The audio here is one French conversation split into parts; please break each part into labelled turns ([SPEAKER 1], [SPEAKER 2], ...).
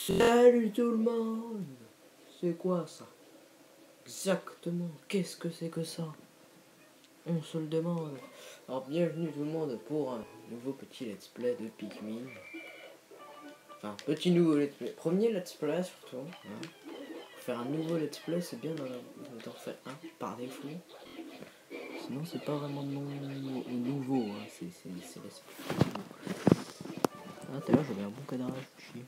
[SPEAKER 1] Salut tout le monde. C'est quoi ça? Exactement, qu'est-ce que c'est que ça? On se le demande. Alors bienvenue tout le monde pour un nouveau petit let's play de Pikmin. Enfin, petit nouveau let's play. Premier let's play surtout. Hein. Pour faire un nouveau let's play, c'est bien d'en faire un par défaut. Sinon c'est pas vraiment nouveau, hein. C'est let's play. Ah tout à l'heure j'avais un bon cadrage, chier.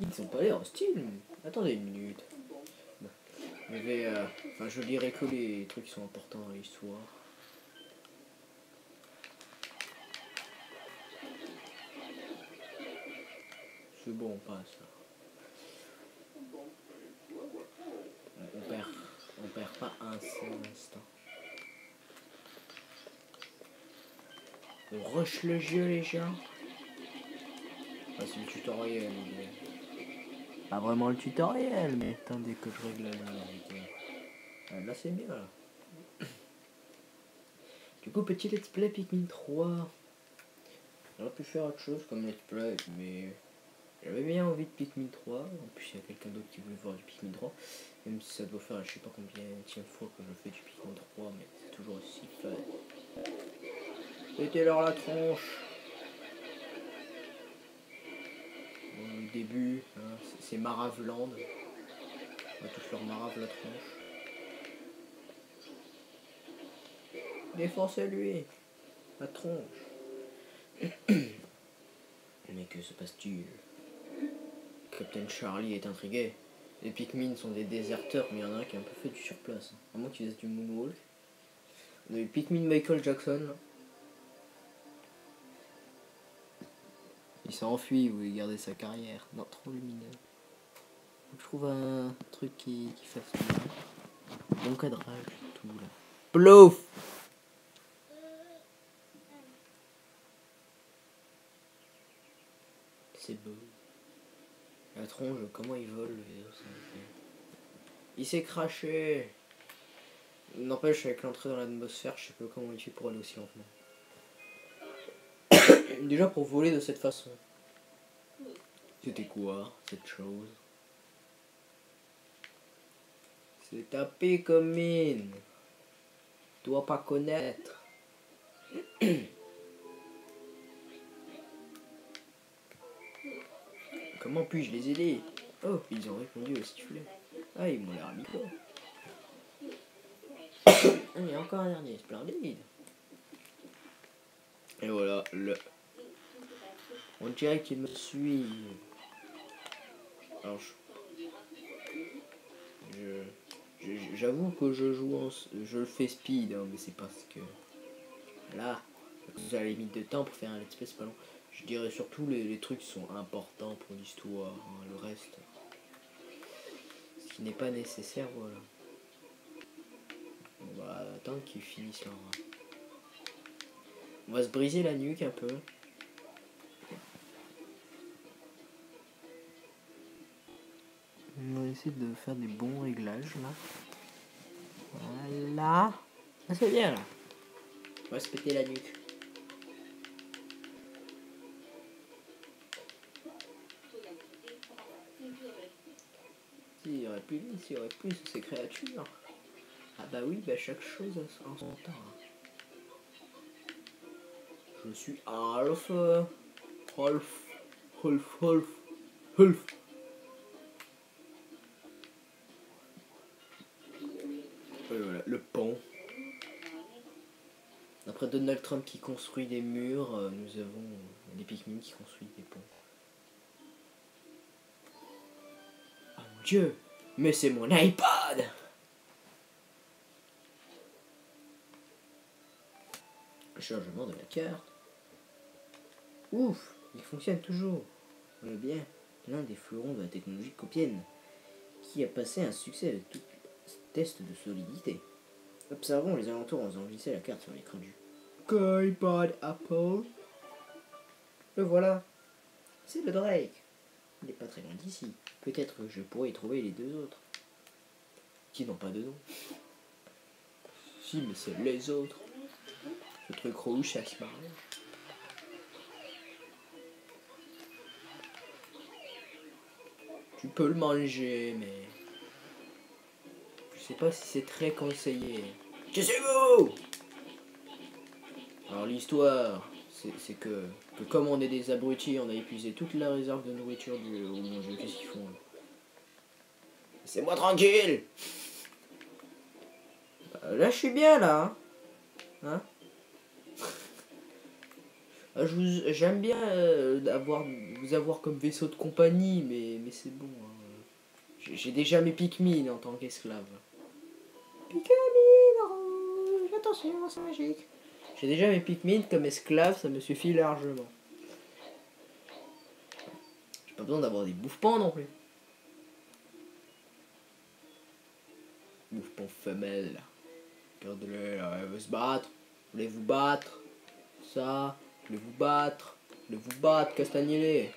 [SPEAKER 1] Ils sont pas l'air hostiles. Attendez une minute. Je lirai que les trucs qui sont importants dans l'histoire. C'est bon, on passe. On perd pas un seul instant. On rush le jeu, les gens. Ah, c'est le tutoriel. Pas vraiment le tutoriel, mais attendez que je règle la luminosité. Là, c'est bien. Là. Du coup, petit let's play Pikmin 3. J'aurais pu faire autre chose comme let's play, mais j'avais bien envie de Pikmin 3. En plus, il y a quelqu'un d'autre qui voulait voir du Pikmin 3. Même si ça doit faire je sais pas combien de fois que je fais du Pikmin 3, mais c'est toujours aussi fun. C'était leur la tronche. Bon, au début, hein, c'est Maravland. On va tous leur marave la tronche. Défoncez-lui la tronche. Mais que se passe-t-il? Captain Charlie est intrigué. Les Pikmin sont des déserteurs, mais il y en a un qui a un peu fait du surplace. À moins qu'ils fassent du moonwalk. On a eu Pikmin Michael Jackson. Là. Il s'est enfui ou il gardait sa carrière. Non, trop lumineux. Faut que je trouve un truc qui fasse bien. Bon cadrage, tout là. Plouf! C'est beau. La tronche, comment il vole le ça il s'est craché. N'empêche, avec l'entrée dans l'atmosphère, je sais pas comment il fait pour aller aussi lentement. Déjà pour voler de cette façon. C'était quoi cette chose? C'est un Pikmin. Tu dois pas connaître. Comment puis-je les aider? Oh, ils ont répondu au sifflet. Ah, ils m'ont l'air amicaux. Il y a encore un dernier, splendide. Et voilà, on dirait qu'il me suit. Alors, j'avoue que je le fais speed, hein, mais c'est parce que là, vous avez la limite de temps pour faire un let's play, c'est pas long. Je dirais surtout les trucs qui sont importants pour l'histoire, hein, le reste, ce qui n'est pas nécessaire, voilà. On va attendre qu'ils finissent leur... On va se briser la nuque un peu. On va essayer de faire des bons réglages là. Voilà. Ah, c'est bien là. On va se péter la nuque. S'il y aurait plus ces créatures. Ah bah oui, bah chaque chose en son temps. Je suis Alf. Et voilà, le pont. Après Donald Trump qui construit des murs, nous avons des Pikmin qui construisent des ponts. Oh mon dieu, mais c'est mon iPod! Chargement de la carte. Ouf, il fonctionne toujours. On est bien l'un des fleurons de la technologie copienne, qui a passé un succès avec tout test de solidité. Observons les alentours en faisant glisser la carte sur l'écran du iPod Apple. Le voilà. C'est le Drake. Il n'est pas très loin d'ici. Peut-être que je pourrais y trouver les deux autres. Qui n'ont pas de nom. Si, mais c'est les autres. Ce truc rouge, ça se marre. Tu peux le manger, mais je sais pas si c'est très conseillé. Taisez-vous! Alors l'histoire, c'est que comme on est des abrutis, on a épuisé toute la réserve de nourriture au bon Dieu. Qu'est-ce qu'ils font là? Laissez-moi tranquille! Là je suis bien là. Hein? J'aime bien vous avoir comme vaisseau de compagnie, mais c'est bon. Hein. J'ai déjà mes Pikmin en tant qu'esclave. Pikmin rouge, attention, c'est magique. J'ai déjà mes Pikmin comme esclave, ça me suffit largement. J'ai pas besoin d'avoir des bouffepans non plus. Bouffepans femelle. Regardez-le, là, elle veut se battre. Voulez-vous battre? Ça, voulez-vous battre? Voulez-vous battre, Castagnelé?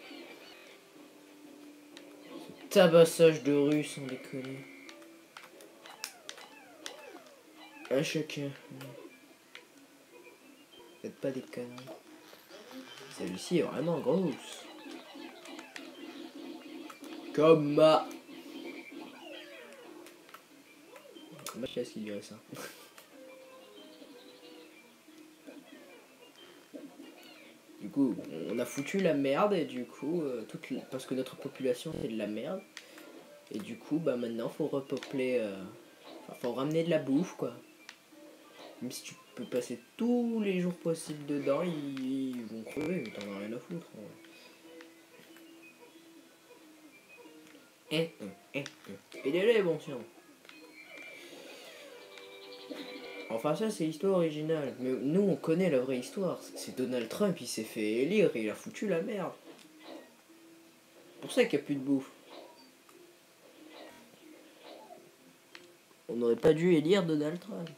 [SPEAKER 1] Ce tabassage de rue, sans déconner. À chacun. Faites pas des conneries. Celle-ci est vraiment grosse. Comme ma chaise qui dirait ça. Du coup, on a foutu la merde et du coup, parce que notre population c'est de la merde. Et du coup, bah maintenant faut repeupler, faut ramener de la bouffe quoi. Même si tu peux passer tous les jours possibles dedans, ils vont crever, mais t'en as rien à foutre. Aidez-les, bon sang. Enfin ça c'est l'histoire originale, mais nous on connaît la vraie histoire. C'est Donald Trump, il s'est fait élire et il a foutu la merde. C'est pour ça qu'il n'y a plus de bouffe. On n'aurait pas dû élire Donald Trump.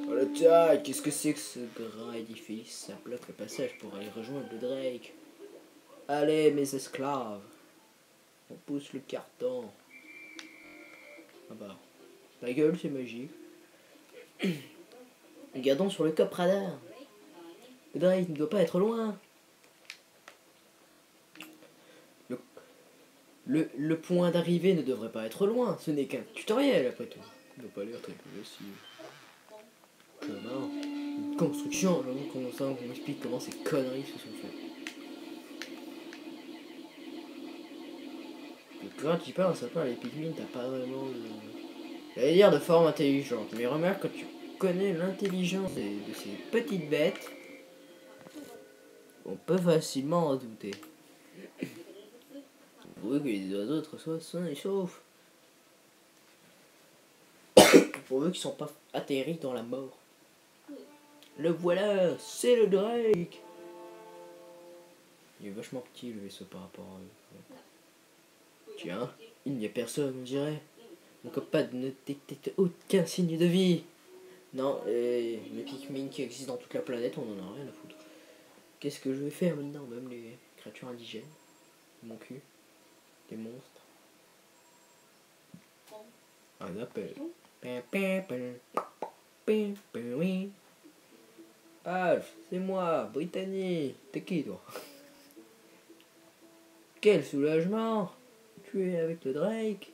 [SPEAKER 1] Oh la taille, qu'est-ce que c'est que ce grand édifice? Ça bloque le passage pour aller rejoindre le Drake. Allez mes esclaves. On pousse le carton. Ah bah, la gueule c'est magique. Regardons sur le cop radar. Le Drake ne doit pas être loin. Le point d'arrivée ne devrait pas être loin. Ce n'est qu'un tutoriel après tout. Il ne doit pas l'air très possible. Comment? Une construction, on m'explique comment ces conneries se sont faites. Quand tu parles, ça parle les Pikmin, t'as pas vraiment de... J'allais dire de forme intelligente, mais remarque quand tu connais l'intelligence de ces petites bêtes, on peut facilement en douter. Pourvu que les autres soient sains et saufs. Pourvu qu'ils sont pas atterris dans la mort. Le voilà, c'est le Drake. Il est vachement petit le vaisseau par rapport à eux. Tiens, il n'y a personne, on dirait. Mon copain ne détecte aucun signe de vie. Non, les Pikmin qui existent dans toute la planète, on en a rien à foutre. Qu'est-ce que je vais faire maintenant? Même les créatures indigènes. Mon cul. Des monstres. Un appel. Alf, c'est moi, Brittany. T'es qui toi? Quel soulagement! Tu es avec le Drake?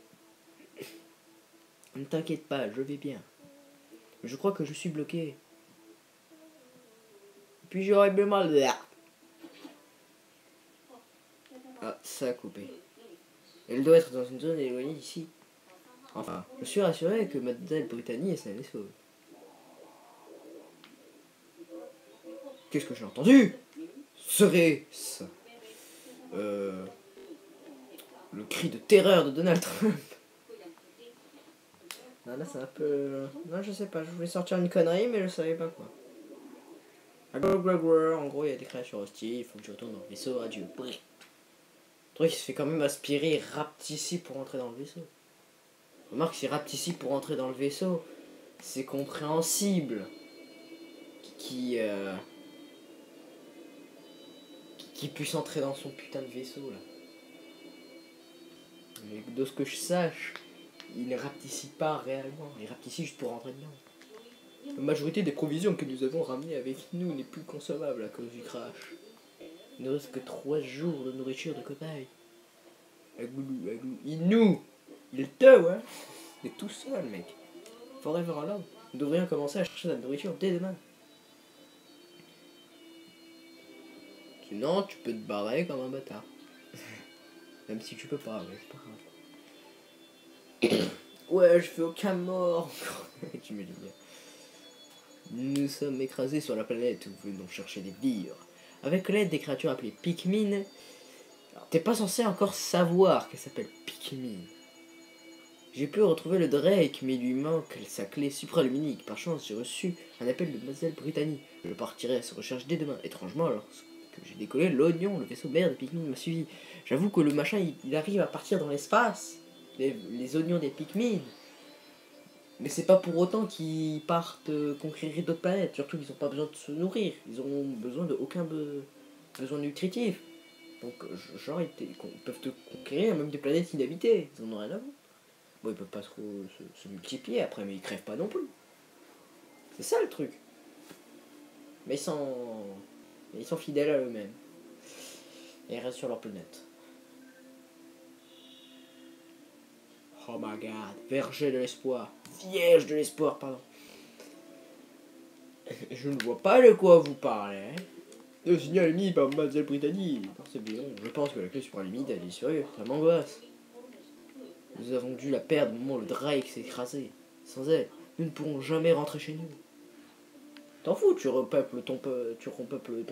[SPEAKER 1] Ne t'inquiète pas, je vais bien. Je crois que je suis bloqué. Puis j'aurais bien mal de... Ah, ça a coupé. Elle doit être dans une zone éloignée d'ici. Enfin, je suis rassuré que Mademoiselle Brittany est saine et sauve. Qu'est-ce que j'ai entendu? Serait-ce le cri de terreur de Donald Trump? Non, là c'est un peu... Non, je sais pas, je voulais sortir une connerie, mais je savais pas quoi. En gros, il y a des créatures hostiles, il faut que je retourne dans le vaisseau, adieu. Le truc, il se fait quand même aspirer et rapte ici pour entrer dans le vaisseau. Remarque, si rapte ici pour entrer dans le vaisseau, c'est compréhensible. Qui puisse entrer dans son putain de vaisseau là. Mais de ce que je sache, il ne rapte ici pas réellement. Il rapte ici juste pour rentrer dedans. La majorité des provisions que nous avons ramenées avec nous n'est plus consommable à cause du crash. Il ne reste que 3 jours de nourriture de cobaye. Agoulou, agoulou. Il te, ouais. Il est tout seul, mec. Forever alone. Nous devrions commencer à chercher de la nourriture dès demain. Sinon, tu peux te barrer comme un bâtard. Même si tu peux pas, mais c'est pas grave. Ouais, je fais aucun mort. Tu me dis bien. Nous sommes écrasés sur la planète où nous venons chercher des vivres. Avec l'aide des créatures appelées Pikmin. T'es pas censé encore savoir qu'elle s'appelle Pikmin. J'ai pu retrouver le Drake, mais il lui manque sa clé supraluminique. Par chance, j'ai reçu un appel de Mademoiselle Brittany. Je partirai à sa recherche dès demain. Étrangement, lorsque j'ai décollé, l'oignon, le vaisseau mère des Pikmin, m'a suivi. J'avoue que le machin, il arrive à partir dans l'espace. Les oignons des Pikmin. Mais c'est pas pour autant qu'ils partent conquérir d'autres planètes. Surtout qu'ils n'ont pas besoin de se nourrir. Ils ont besoin de aucun besoin nutritif. Donc, genre, ils peuvent te conquérir même des planètes inhabitées. Ils en ont rien à voir. Bon, ils peuvent pas trop se multiplier après, mais ils crèvent pas non plus. C'est ça le truc. Mais ils sont fidèles à eux-mêmes. Et ils restent sur leur planète. Oh my god. Verger de l'espoir. Vierge de l'espoir, pardon. Je ne vois pas de quoi vous parlez. Le signal émis par Mademoiselle Brittany. C'est bien. Je pense que la clé supraluminique a disparu. Ça m'angoisse. Nous avons dû la perdre au moment où le Drake s'est écrasé. Sans elle, nous ne pourrons jamais rentrer chez nous. T'en fous, tu repeuples ton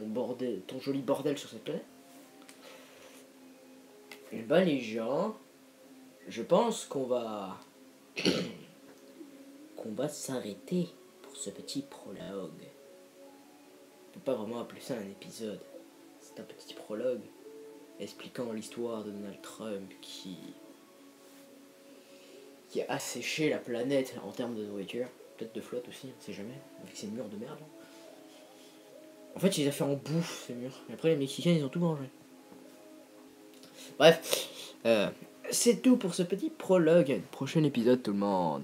[SPEAKER 1] bordel, ton joli bordel sur cette planète. Et ben les gens, je pense qu'on va s'arrêter pour ce petit prologue. On peut pas vraiment appeler ça un épisode. C'est un petit prologue expliquant l'histoire de Donald Trump qui a asséché la planète en termes de nourriture. Peut-être de flotte aussi, on sait jamais, avec ces murs de merde. En fait, il les a fait en bouffe, ces murs. Et après, les Mexicains, ils ont tout mangé. Bref, c'est tout pour ce petit prologue. Prochain épisode, tout le monde.